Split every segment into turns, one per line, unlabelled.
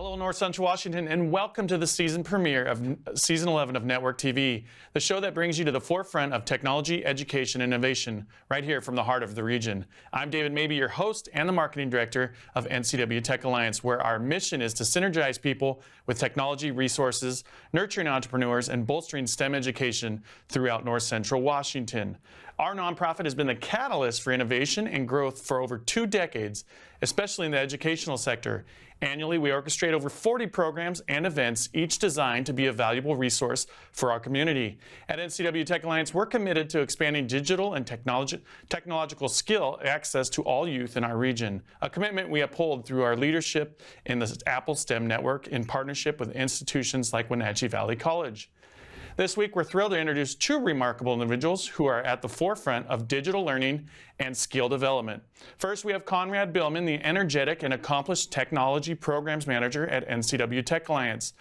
Hello, North Central Washington, and welcome to the season premiere of Season 11 of Network TV, the show that brings you to the forefront of technology, education, and innovation, right here from the heart of the region. I'm David Mabee, your host and the marketing director of NCW Tech Alliance, where our mission is to synergize people with technology resources, nurturing entrepreneurs, and bolstering STEM education throughout North Central Washington. Our nonprofit has been the catalyst for innovation and growth for over 2 decades, especially in the educational sector. Annually, we orchestrate over 40 programs and events, each designed to be a valuable resource for our community. At NCW Tech Alliance, we're committed to expanding digital and technological skill access to all youth in our region, a commitment we uphold through our leadership in the Apple STEM network in partnership with institutions like Wenatchee Valley College. This week, we're thrilled to introduce 2 remarkable individuals who are at the forefront of digital learning and skill development. First, we have Conrad Billman, the energetic and accomplished technology programs manager at NCW Tech Alliance.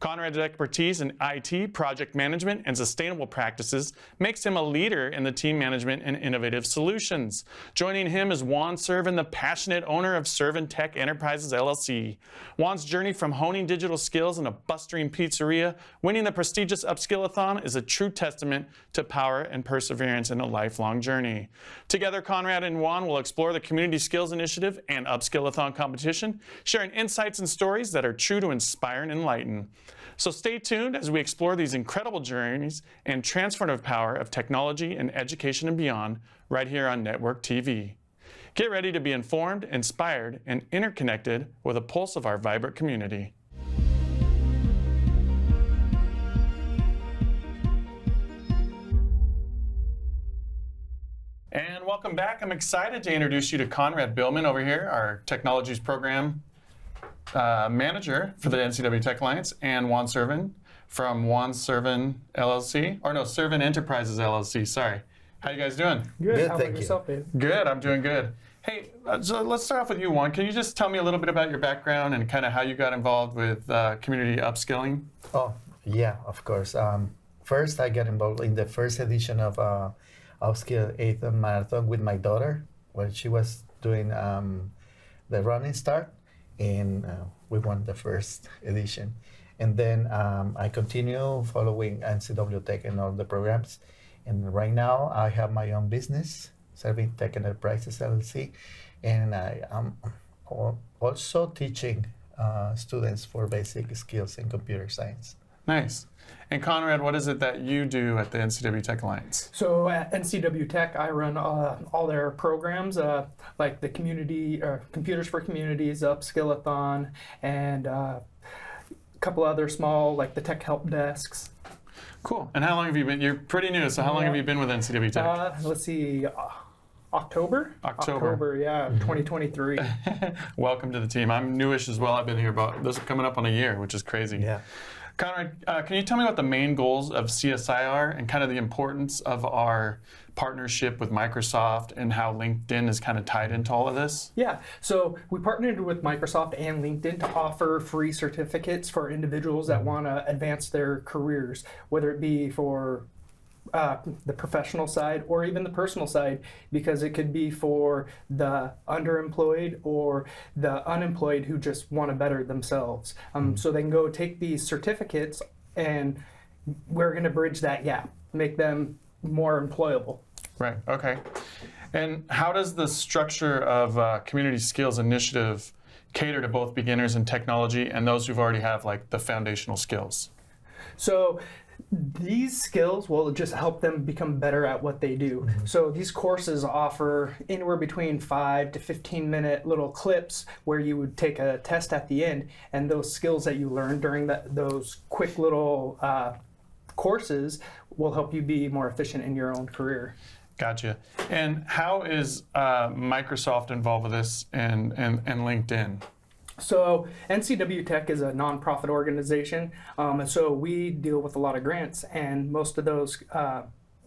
Conrad's expertise in IT, project management, and sustainable practices makes him a leader in the team management and innovative solutions. Joining him is Juan Servin, the passionate owner of Servin Tech Enterprises LLC. Juan's journey from honing digital skills in a bustling pizzeria, winning the prestigious UpSkill-A-Thon, is a true testament to power and perseverance in a lifelong journey. Together, Conrad and Juan will explore the Community Skills Initiative and UpSkill-A-Thon Competition, sharing insights and stories that are true to inspire and enlighten. So stay tuned as we explore these incredible journeys and transformative power of technology and education and beyond right here on Network TV. Get ready to be informed, inspired, and interconnected with a pulse of our vibrant community. And welcome back. I'm excited to introduce you to Conrad Billman over here, our technologies program manager for the NCW Tech Alliance, and Juan Servin from Juan Servin LLC, or no, Servin Enterprises LLC, sorry. How you guys doing?
Good. How about yourself, Dave?
Good, I'm doing good. Hey, so let's start off with you, Juan. Can you just tell me a little bit about your background and kind of how you got involved with community upskilling?
Oh, yeah, of course. First, I got involved in the first edition of UpSkill-A-Thon Marathon with my daughter when she was doing the running start. And we won the first edition. And then I continue following NCW Tech and all the programs. And right now I have my own business, Servin Tech Enterprises LLC. And I am also teaching students for basic skills in computer science.
Nice. And Conrad, what is it that you do at the NCW Tech Alliance?
So at NCW Tech, I run all their programs, like the community, Computers for Communities, UpSkill-A-Thon, and a couple other small, like the tech help desks.
Cool. And how long have you been? You're pretty new, so how long have you been with NCW Tech?
Let's see, October, yeah, 2023.
Welcome to the team. I'm newish as well. I've been here about, this is coming up on a year, which is crazy.
Yeah.
Conrad, can you tell me what the main goals of CSI are and kind of the importance of our partnership with Microsoft and how LinkedIn is kind of tied into all of this?
Yeah, so we partnered with Microsoft and LinkedIn to offer free certificates for individuals that want to advance their careers, whether it be for the professional side or even the personal side, because it could be for the underemployed or the unemployed who just want to better themselves. So they can go take these certificates and we're going to bridge that gap, make them more employable.
Right, okay. And how does the structure of Community Skills Initiative cater to both beginners in technology and those who already have like the foundational skills?
So these skills will just help them become better at what they do. So these courses offer anywhere between 5 to 15-minute little clips where you would take a test at the end, and those skills that you learn during those quick little courses will help you be more efficient in your own career.
Gotcha. And how is Microsoft involved with this and LinkedIn?
So NCW Tech is a nonprofit organization, and so we deal with a lot of grants, and most of those,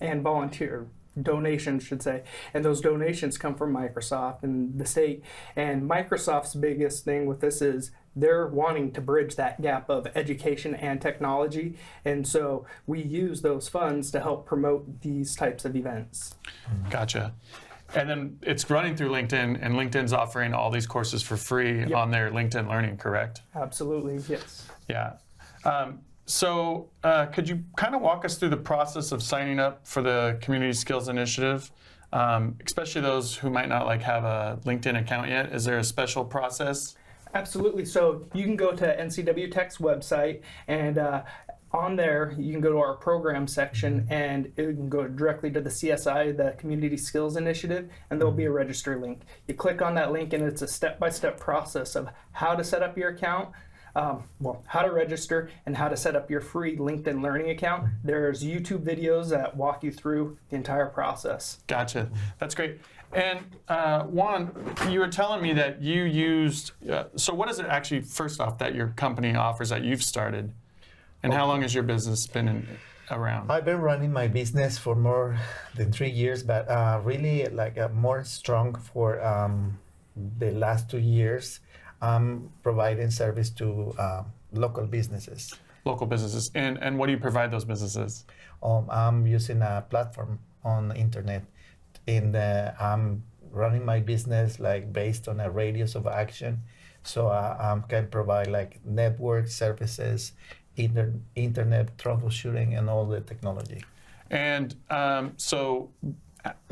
and volunteer donations, should say, and those donations come from Microsoft and the state. And Microsoft's biggest thing with this is they're wanting to bridge that gap of education and technology, and so we use those funds to help promote these types of events.
Gotcha. And then it's running through LinkedIn, and LinkedIn's offering all these courses for free on their LinkedIn Learning, correct?
Absolutely, yes.
Yeah. So could you kind of walk us through the process of signing up for the Community Skills Initiative, especially those who might not have a LinkedIn account yet? Is there a special process?
Absolutely. So you can go to NCW Tech's website, and on there you can go to our program section, and it can go directly to the CSI, the Community Skills Initiative, and there'll be a register link. You click on that link, and it's a step-by-step process of how to set up your account, how to register, and how to set up your free LinkedIn Learning account. There's YouTube videos that walk you through the entire process.
Gotcha. That's great. And Juan, you were telling me that you used, so what is it actually, first off, that your company offers that you've started? And how long has your business been around?
I've been running my business for more than 3 years, but really more strong for the last 2 years. Providing service to local businesses.
Local businesses. And what do you provide those businesses?
I'm using a platform on the internet, and I'm running my business based on a radius of action. So I can provide network services, internet troubleshooting, and all the technology.
And so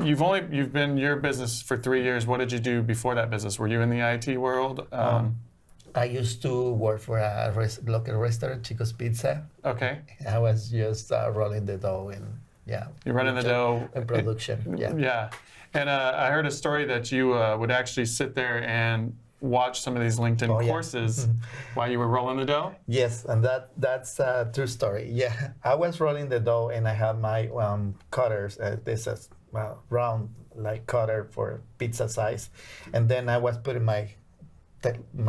you've been your business for 3 years. What did you do before that business? Were you in the IT world?
I used to work for a local restaurant, Chico's Pizza.
Okay.
I was just rolling the dough and
You're running the dough.
And production.
Yeah. And I heard a story that you would actually sit there and watch some of these LinkedIn courses while you were rolling the dough?
Yes, and that's a true story. Yeah, I was rolling the dough, and I had my cutters. This is round cutter for pizza size, and then I was putting my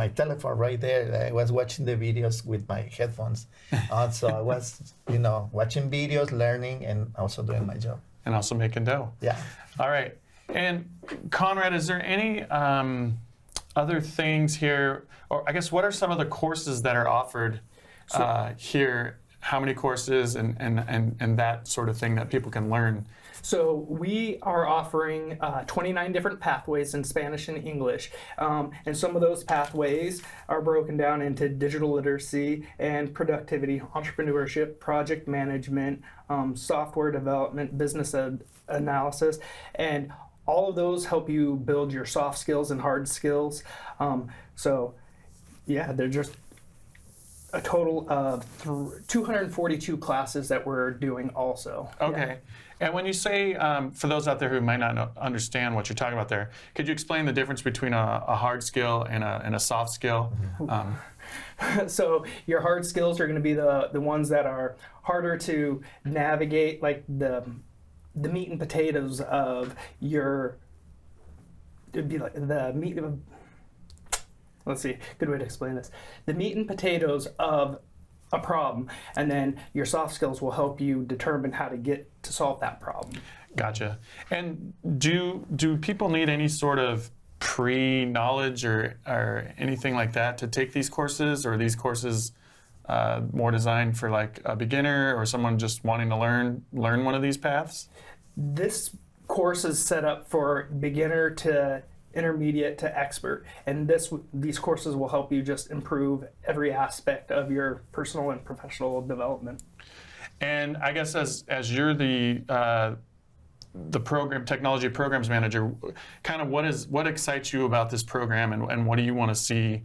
telephone right there. I was watching the videos with my headphones on, so I was watching videos, learning, and also doing my job.
And also making dough.
Yeah.
All right. And Conrad, is there any other things here, or I guess what are some of the courses that are offered here? How many courses and that sort of thing that people can learn?
So we are offering 29 different pathways in Spanish and English, and some of those pathways are broken down into digital literacy and productivity, entrepreneurship, project management, software development, business analysis, and all of those help you build your soft skills and hard skills. They're just a total of 242 classes that we're doing also.
Okay.
Yeah.
And when you say, for those out there who might not understand what you're talking about there, could you explain the difference between a hard skill and a soft skill?
So your hard skills are going to be the ones that are harder to navigate, like the meat and potatoes of your, it'd be like the meat of, let's see, good way to explain this. The meat and potatoes of a problem, and then your soft skills will help you determine how to get to solve that problem.
Gotcha. And do people need any sort of pre-knowledge or anything like that to take these courses, or are these courses more designed for a beginner or someone just wanting to learn one of these paths?
This course is set up for beginner to intermediate to expert, and these courses will help you just improve every aspect of your personal and professional development.
And I guess as you're the technology programs manager, kind of what excites you about this program, and what do you want to see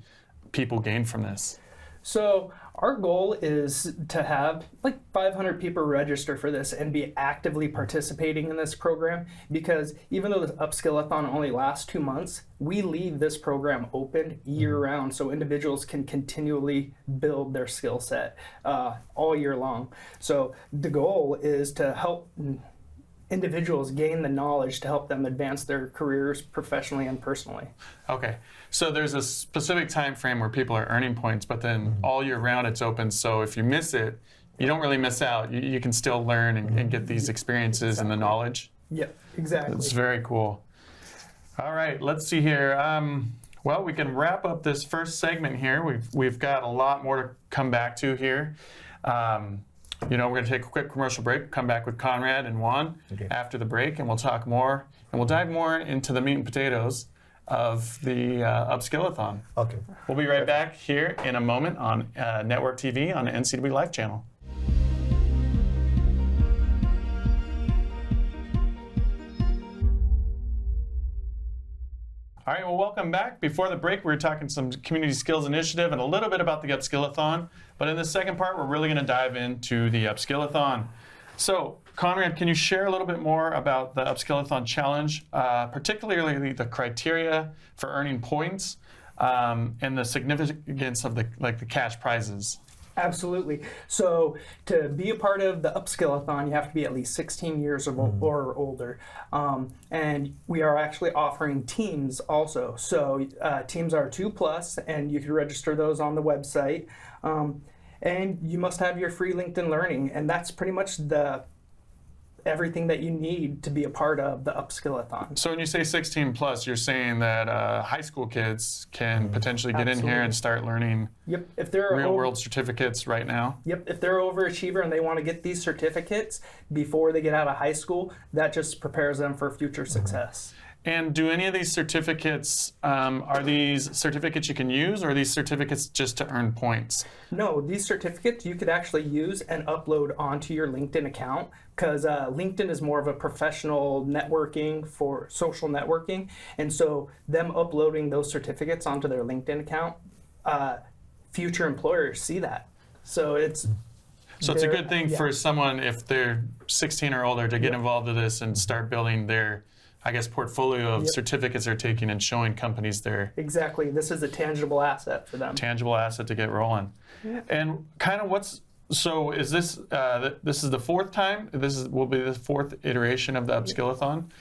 people gain from this? So
our goal is to have 500 people register for this and be actively participating in this program, because even though the UpSkill-A-Thon only lasts 2 months, we leave this program open year-round so individuals can continually build their skill set all year long. So the goal is to help individuals gain the knowledge to help them advance their careers professionally and personally.
Okay, so there's a specific time frame where people are earning points, but then all year round it's open, so if you miss it, you don't really miss out. You can still learn and get these experiences and the knowledge.
Yep, exactly.
It's very cool. All right, let's see here. Well, we can wrap up this first segment here. We've got a lot more to come back to here. We're going to take a quick commercial break, come back with Conrad and Juan after the break, and we'll talk more, and we'll dive more into the meat and potatoes of the UpSkill-A-Thon.
Okay.
We'll be right back here in a moment on Network TV on the NCW Live channel. All right, well, welcome back. Before the break, we were talking some community skills initiative and a little bit about the UpSkill-A-Thon. But in the second part, we're really going to dive into the UpSkill-A-Thon. So, Conrad, can you share a little bit more about the UpSkill-A-Thon challenge, particularly the criteria for earning points and the significance of the cash prizes?
Absolutely. So to be a part of the UpSkill-A-Thon, you have to be at least 16 years or older. And we are actually offering teams also. So teams are 2+, and you can register those on the website. And you must have your free LinkedIn Learning, and that's pretty much everything that you need to be a part of the UpSkill-A-Thon.
So when you say 16+, you're saying that high school kids can potentially get in here and start learning
if they're
real-world certificates right now?
Yep, if they're an overachiever and they want to get these certificates before they get out of high school, that just prepares them for future success.
And do any of these certificates, are these certificates you can use, or are these certificates just to earn points?
No, these certificates you could actually use and upload onto your LinkedIn account, because LinkedIn is more of a professional networking for social networking. And so them uploading those certificates onto their LinkedIn account, future employers see that. So it's
a good thing for someone, if they're 16 or older, to get involved in this and start building their, I guess, portfolio of certificates they're taking and showing companies their...
Exactly. This is a tangible asset for them.
Tangible asset to get rolling. And kind of so is this, this is the fourth time? Will be the fourth iteration of the UpSkill-A-Thon?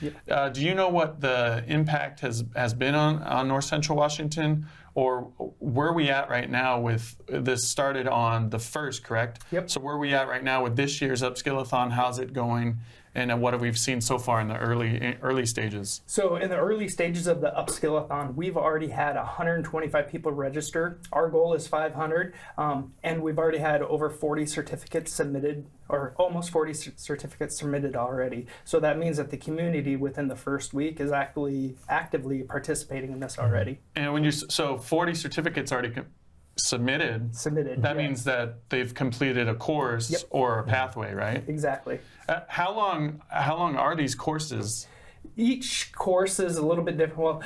Do you know what the impact has been on North Central Washington? Or where are we at right now with this? Started on the 1st, correct?
Yep.
So where are we at right now with this year's UpSkill-A-Thon? How's it going? And what have we seen so far in the early stages?
So in the early stages of the UpSkill-A-Thon, we've already had 125 people register. Our goal is 500, and we've already had over 40 certificates submitted, or almost 40 certificates submitted already. So that means that the community within the first week is actively participating in this already.
And when so 40 certificates already submitted. That means that they've completed a course or a pathway, right?
Exactly.
How long are these courses?
Each course is a little bit different. Well,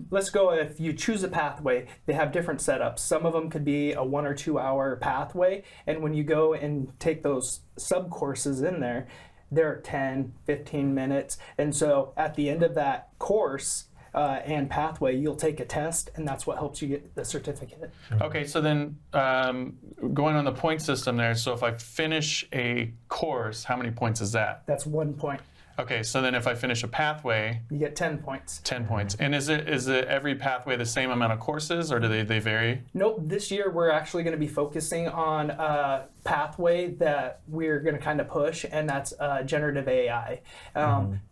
let's go, if you choose a pathway, they have different setups. Some of them could be a 1 or 2 hour pathway, and when you go and take those sub-courses in there, they're 10, 15 minutes. And so at the end of that course, and pathway, you'll take a test, and that's what helps you get the certificate.
Okay, so then going on the point system there, so if I finish a course, how many points is that?
That's 1 point.
Okay, so then if I finish a pathway,
you get 10 points.
10 points. And is it every pathway the same amount of courses, or do they vary?
Nope. This year we're actually going to be focusing on a pathway that we're going to kind of push, and that's generative AI.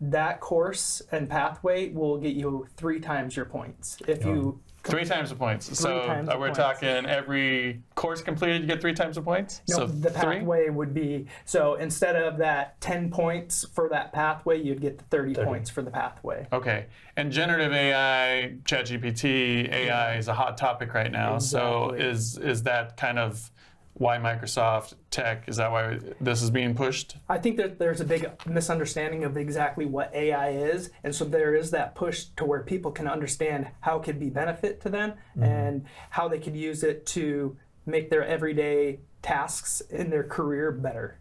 That course and pathway will get you 3 times your points if you.
3 times the points. So we're talking every course completed, you get 3 times the points?
No,
so
the pathway would be, so instead of that 10 points for that pathway, you'd get the 30 points for the pathway.
Okay. And generative AI, ChatGPT, AI is a hot topic right now.
Exactly.
So is that kind of why Microsoft Tech, is that why this is being pushed?
I think that there's a big misunderstanding of exactly what AI is, and so there is that push to where people can understand how it could be benefit to them and how they could use it to make their everyday tasks in their career better.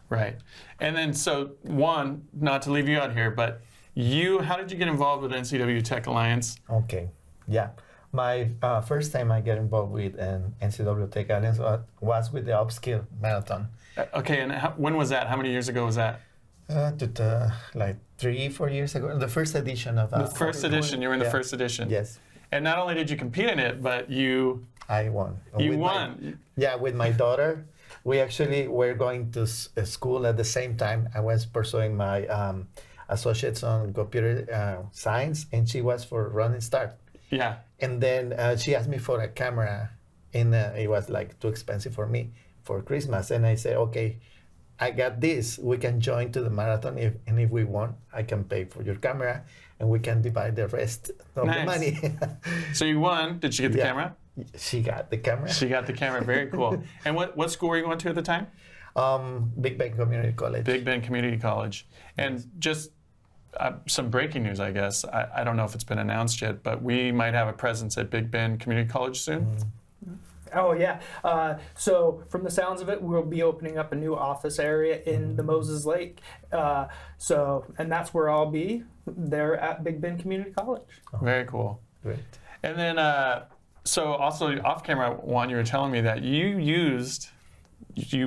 Right. And then so one, not to leave you out here, but how did you get involved with NCW Tech Alliance?
Okay, yeah. My first time I get involved with NCW Tech Alliance was with the UpSkill Marathon.
Okay, and when was that? How many years ago was that?
Like 3-4 years ago. The first edition of
the first edition. You were in the first edition.
Yes.
And not only did you compete in it, but
I won.
You won.
With my daughter. We actually were going to school at the same time. I was pursuing my associates on computer science, and she was for Running Start.
Yeah.
And then she asked me for a camera, and it was like too expensive for me for Christmas. And I said, okay, I got this. We can join to the marathon, and if we want, I can pay for your camera, and we can divide the rest of the money.
So you won. Did she get the camera?
She got the camera.
She got the camera. Very cool. And what school were you going to at the time?
Big Bend Community College.
Big Bend Community College. And just some breaking news, I guess. I don't know if it's been announced yet, but we might have a presence at Big Bend Community College soon.
Oh, yeah. So from the sounds of it, we'll be opening up a new office area in the Moses Lake. And that's where I'll be, there at Big Bend Community College.
Very cool.
Great.
And then, so also off camera, Juan, you were telling me that you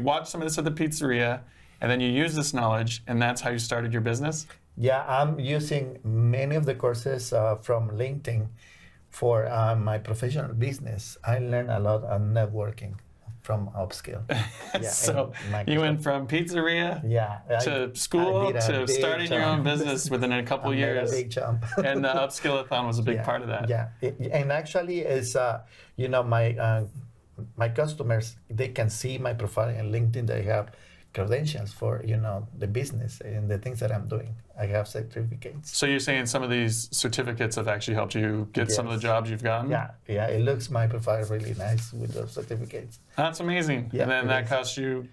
watched some of this at the pizzeria, and then you used this knowledge, and that's how you started your business?
Yeah, I'm using many of the courses from LinkedIn for my professional business. I learned a lot on networking from UpSkill. Yeah,
So you went from pizzeria to school to starting your own business within a couple years.
A big jump.
And the UpSkill-A-Thon was a big part of that.
Yeah, and actually, it's my customers, they can see my profile in LinkedIn. They have credentials for the business and the things that I'm doing. I have certificates.
So you're saying some of these certificates have actually helped you get some of the jobs you've gotten?
Yeah, it looks my profile really nice with those certificates.
That's amazing.
Yeah,
and then that cost you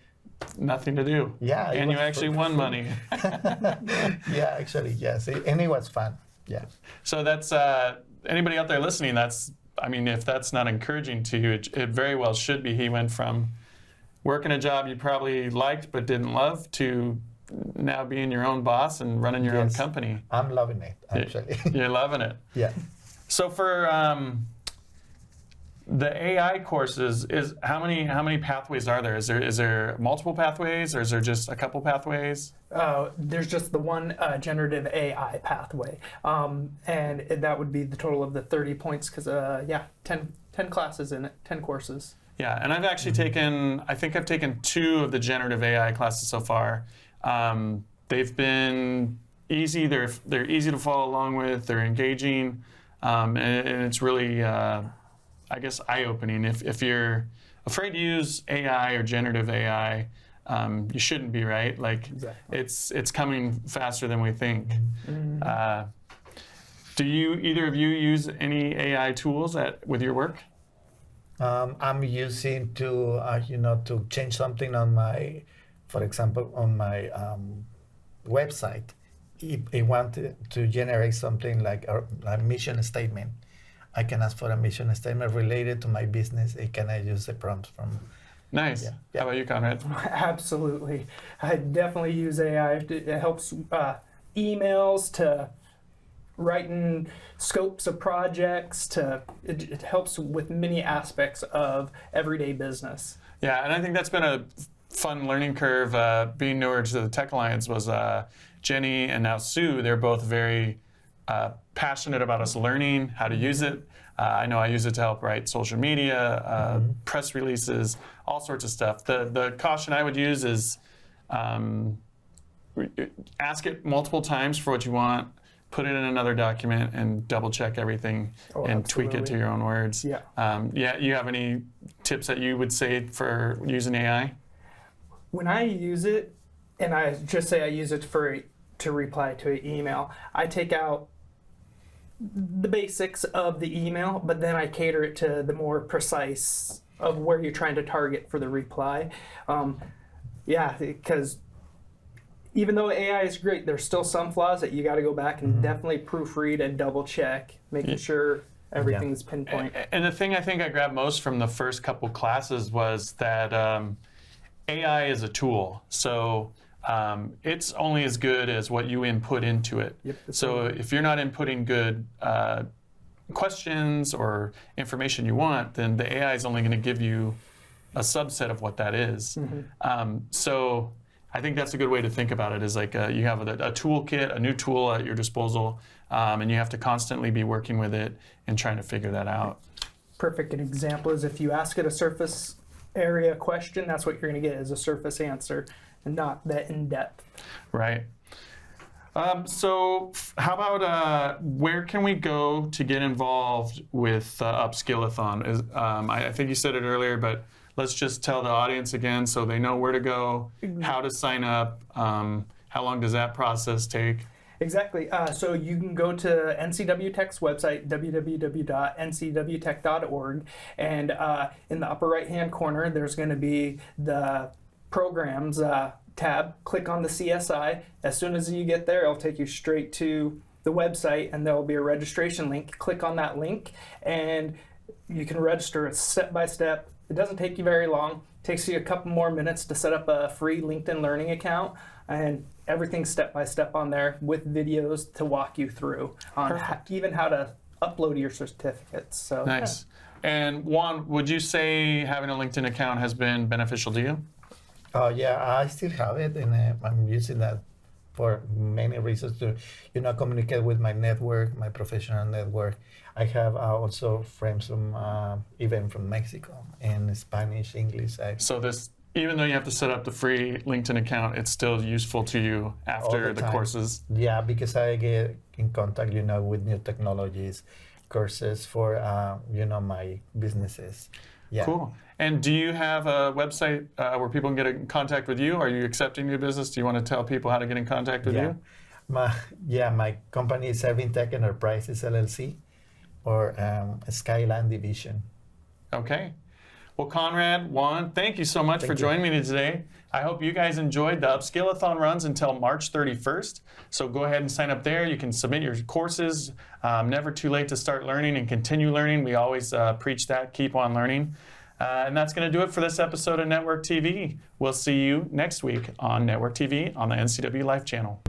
nothing to do.
Yeah.
And you actually won money.
Yeah, actually, yes. And it was fun. Yeah.
So that's, anybody out there listening, if that's not encouraging to you, it very well should be. He went from working a job you probably liked but didn't love to now being your own boss and running your own company.
I'm loving it, actually.
You're loving it.
Yeah.
So for the AI courses, how many pathways are there? Is there multiple pathways, or is there just a couple pathways?
There's just the one generative AI pathway, and that would be the total of the 30 points, because 10 classes in it, 10 courses.
Yeah, and I've actually I think I've taken 2 of the generative AI classes so far. They've been easy. They're easy to follow along with. They're engaging, and it's really, I guess, eye-opening. If you're afraid to use AI or generative AI, you shouldn't be, right? Like,
exactly.
It's coming faster than we think. Do either of you use any AI tools with your work?
I'm using to change something on my, for example, on my website. If I want to generate something like a mission statement, I can ask for a mission statement related to my business. Can I use the prompts from?
Nice.
Yeah.
How about you, Conrad?
Absolutely. I definitely use AI. It helps emails to writing scopes of projects it helps with many aspects of everyday business.
Yeah, and I think that's been a fun learning curve. Being newer to the Tech Alliance was Jenny and now Sue. They're both very passionate about us learning how to use it. I know I use it to help write social media, press releases, all sorts of stuff. The caution I would use is ask it multiple times for what you want, put it in another document, and double check everything and tweak it to your own words.
Yeah.
You have any tips that you would say for using AI?
When I use it, and I just say I use it to reply to an email, I take out the basics of the email, but then I cater it to the more precise of where you're trying to target for the reply. Because even though AI is great, there's still some flaws that you got to go back and definitely proofread and double check, making sure everything's pinpoint.
And the thing I think I grabbed most from the first couple classes was that AI is a tool. So it's only as good as what you input into it.
Yep,
so if you're not inputting good questions or information you want, then the AI is only going to give you a subset of what that is. So I think that's a good way to think about it, is like you have a toolkit, a new tool at your disposal, and you have to constantly be working with it and trying to figure that out.
Perfect. An example is if you ask it a surface area question, that's what you're going to get, is a surface answer and not that in-depth.
Right. So how about where can we go to get involved with UpSkill-A-Thon? I think you said it earlier, but let's just tell the audience again so they know where to go, how to sign up, how long does that process take?
Exactly. So you can go to NCW Tech's website, www.ncwtech.org, and in the upper right-hand corner, there's going to be the programs tab. Click on the CSI. As soon as you get there, it'll take you straight to the website, and there will be a registration link. Click on that link, and you can register it step by step. It doesn't take you very long. It takes you a couple more minutes to set up a free LinkedIn Learning account, and everything's step by step on there with videos to walk you through on even how to upload your certificates. So
nice. And Juan, would you say having a LinkedIn account has been beneficial to you?
Yeah, I still have it, and I'm using that for many reasons to, communicate with my network, my professional network. I have also friends from even from Mexico, and Spanish, English.
So this, even though you have to set up the free LinkedIn account, it's still useful to you after the courses?
Yeah, because I get in contact, with new technologies, courses for, my businesses. Yeah.
Cool. And do you have a website where people can get in contact with you? Are you accepting new business? Do you want to tell people how to get in contact with you?
My company is Servin Tech Enterprises LLC, or Skyline Division.
Okay. Well, Conrad, Juan, thank you so much for joining me today. I hope you guys enjoyed the UpSkill-A-Thon runs until March 31st. So go ahead and sign up there. You can submit your courses. Never too late to start learning and continue learning. We always preach that, keep on learning. And that's going to do it for this episode of Network TV. We'll see you next week on Network TV on the NCW Life channel.